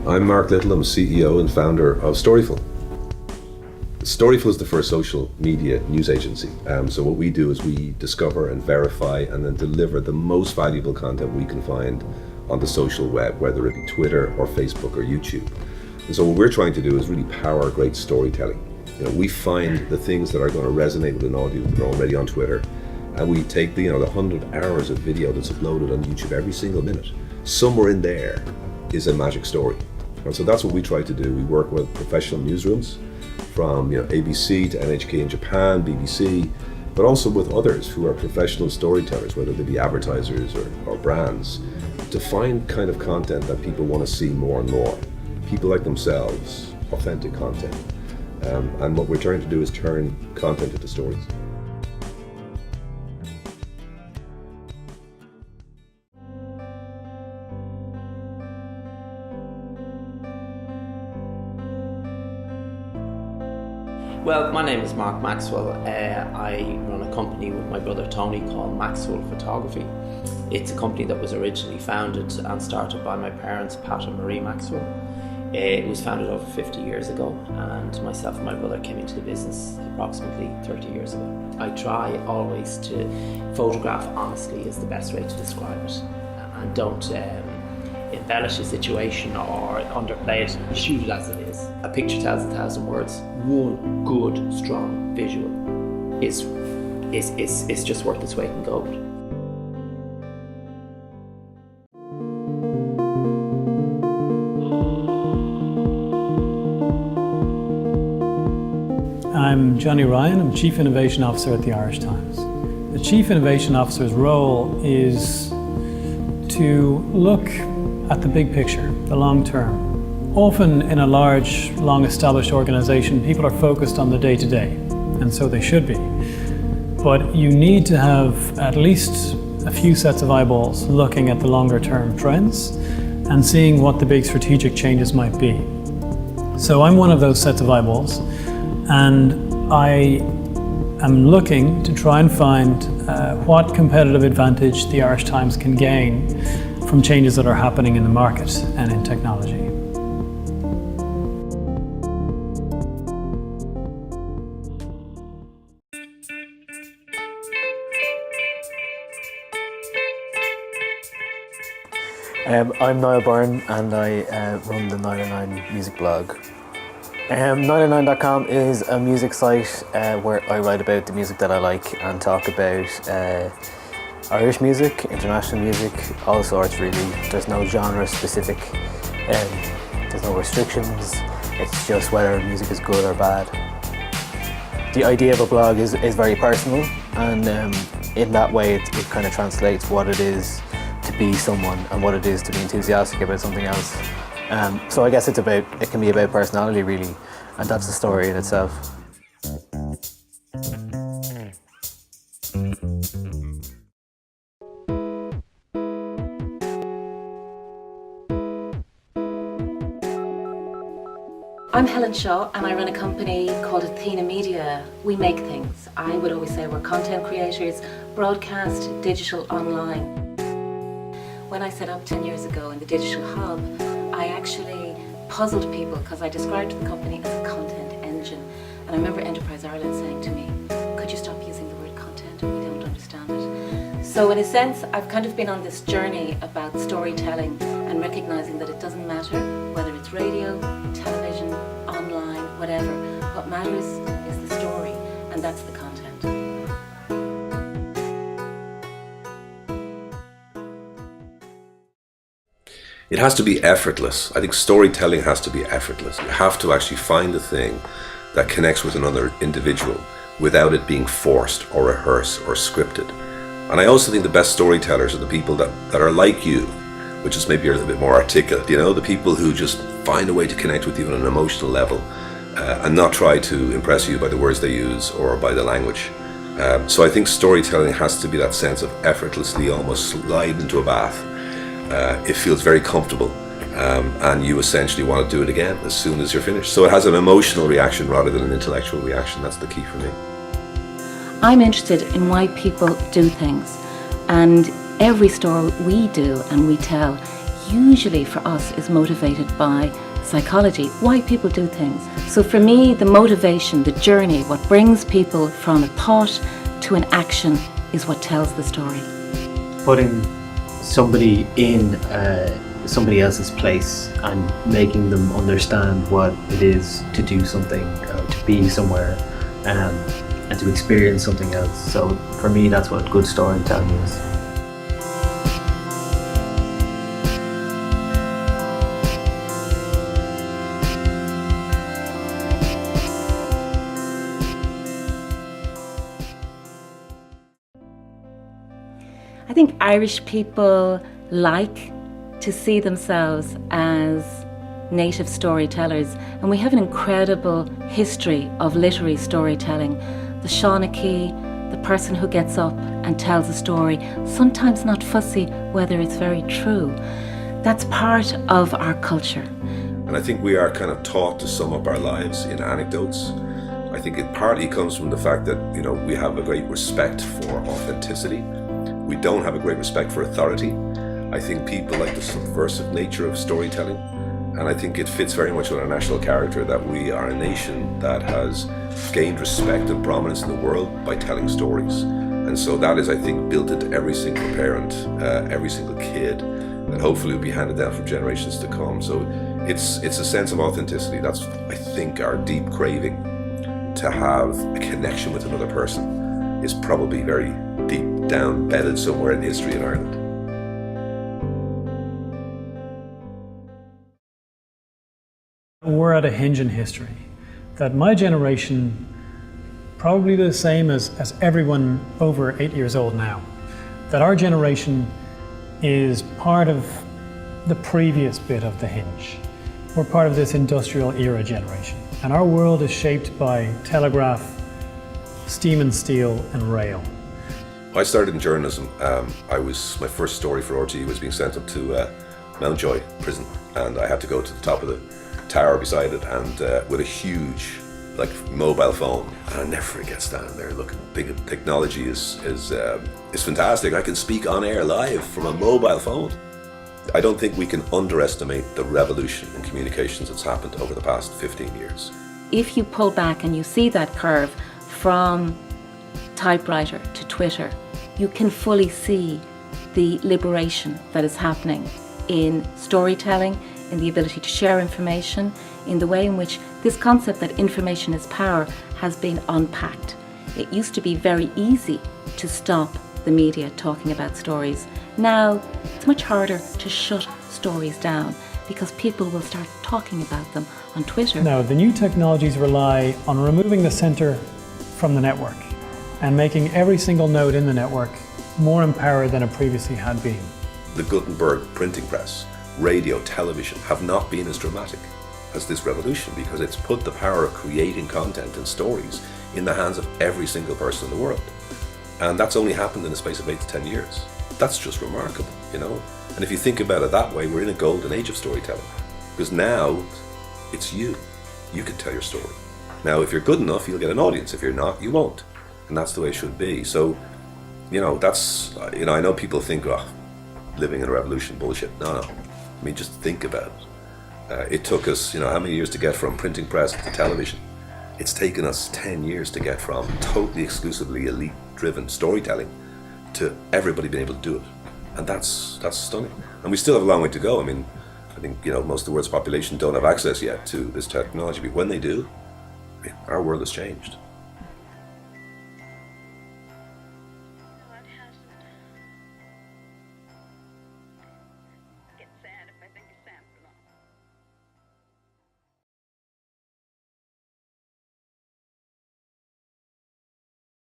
I'm Mark Little, I'm CEO and founder of Storyful. Storyful is the first social media news agency. So what we do is we discover and verify and then deliver the most valuable content we can find on the social web, whether it be Twitter or Facebook or YouTube. And so what we're trying to do is really power great storytelling. We find the things that are going to resonate with an audience that are already on Twitter, and we take the 100 hours of video that's uploaded on YouTube every single minute. Somewhere in there is a magic story. And so that's what we try to do. We work with professional newsrooms from ABC to NHK in Japan, BBC, but also with others who are professional storytellers, whether they be advertisers or brands, to find kind of content that people want to see more and more. People like themselves, authentic content. And what we're trying to do is turn content into stories. Well, my name is Mark Maxwell. I run a company with my brother Tony called Maxwell Photography. It's a company that was originally founded and started by my parents, Pat and Marie Maxwell. It was founded over 50 years ago, and myself and my brother came into the business approximately 30 years ago. I try always to photograph honestly is the best way to describe it, and don't embellish a situation or underplay it. You shoot it as it is. A picture tells 1,000 words. One good, strong visual is just worth its weight in gold. I'm Johnny Ryan. I'm Chief Innovation Officer at the Irish Times. The Chief Innovation Officer's role is to look at the big picture, the long term. Often in a large, long-established organization, people are focused on the day-to-day, and so they should be. But you need to have at least a few sets of eyeballs looking at the longer-term trends and seeing what the big strategic changes might be. So I'm one of those sets of eyeballs, and I am looking to try and find what competitive advantage the Irish Times can gain from changes that are happening in the market and in technology. I'm Niall Byrne, and I run the 909 music blog. 909.com is a music site where I write about the music that I like and talk about Irish music, international music, all sorts really. There's no genre specific, there's no restrictions, it's just whether music is good or bad. The idea of a blog is very personal, and in that way it kind of translates what it is to be someone and what it is to be enthusiastic about something else. So I guess it can be about personality really, and that's the story in itself. I'm Helen Shaw, and I run a company called Athena Media. We make things. I would always say we're content creators, broadcast, digital, online. When I set up 10 years ago in the digital hub, I actually puzzled people because I described the company as a content engine. And I remember Enterprise Ireland saying to me, could you stop using the word content? We don't understand it. So in a sense, I've kind of been on this journey about storytelling and recognizing that it doesn't matter whether it's radio, television, online, whatever. What matters is the story, and that's the content. It has to be effortless. I think storytelling has to be effortless. You have to actually find the thing that connects with another individual without it being forced or rehearsed or scripted. And I also think the best storytellers are the people that are like you, which is maybe a little bit more articulate, the people who just find a way to connect with you on an emotional level and not try to impress you by the words they use or by the language. So I think storytelling has to be that sense of effortlessly almost slide into a bath. It feels very comfortable, and you essentially want to do it again as soon as you're finished. So it has an emotional reaction rather than an intellectual reaction. That's the key for me. I'm interested in why people do things, and every story we do and we tell usually for us is motivated by psychology, why people do things. So for me, the motivation, the journey, what brings people from a thought to an action is what tells the story. Putting somebody in somebody else's place and making them understand what it is to do something, to be somewhere, and to experience something else. So for me, that's what good storytelling is. I think Irish people like to see themselves as native storytellers, and we have an incredible history of literary storytelling. The Shawnee, the person who gets up and tells a story, sometimes not fussy whether it's very true. That's part of our culture. And I think we are kind of taught to sum up our lives in anecdotes. I think it partly comes from the fact that, we have a great respect for authenticity. We don't have a great respect for authority. I think people like the subversive nature of storytelling, and I think it fits very much with our national character that we are a nation that has gained respect and prominence in the world by telling stories. And so that is, I think, built into every single parent, every single kid, and hopefully will be handed down for generations to come. So it's a sense of authenticity. That's, I think, our deep craving to have a connection with another person is probably very deep down, bedded somewhere in history in Ireland. We're at a hinge in history that my generation, probably the same as everyone over 8 years old now, that our generation is part of the previous bit of the hinge. We're part of this industrial era generation, and our world is shaped by telegraph, steam and steel, and rail. I started in journalism. My first story for RTE was being sent up to Mountjoy prison, and I had to go to the top of the tower beside it, and with a huge mobile phone. And I'll never forget standing there looking. Technology is fantastic. I can speak on air live from a mobile phone. I don't think we can underestimate the revolution in communications that's happened over the past 15 years. If you pull back and you see that curve from typewriter to Twitter, you can fully see the liberation that is happening in storytelling, in the ability to share information, in the way in which this concept that information is power has been unpacked. It used to be very easy to stop the media talking about stories. Now, it's much harder to shut stories down because people will start talking about them on Twitter. Now, the new technologies rely on removing the center from the network and making every single node in the network more empowered than it previously had been. The Gutenberg printing press, radio, television have not been as dramatic as this revolution because it's put the power of creating content and stories in the hands of every single person in the world. And that's only happened in the space of 8 to 10 years. That's just remarkable, And if you think about it that way, we're in a golden age of storytelling. Because now, it's you. You can tell your story. Now, if you're good enough, you'll get an audience. If you're not, you won't. And that's the way it should be. So, that's, I know people think, living in a revolution, bullshit. No. I mean, just think about it. It took us, how many years to get from printing press to television? It's taken us 10 years to get from totally exclusively elite-driven storytelling to everybody being able to do it. And that's stunning. And we still have a long way to go. I mean, I think, most of the world's population don't have access yet to this technology, but when they do, our world has changed.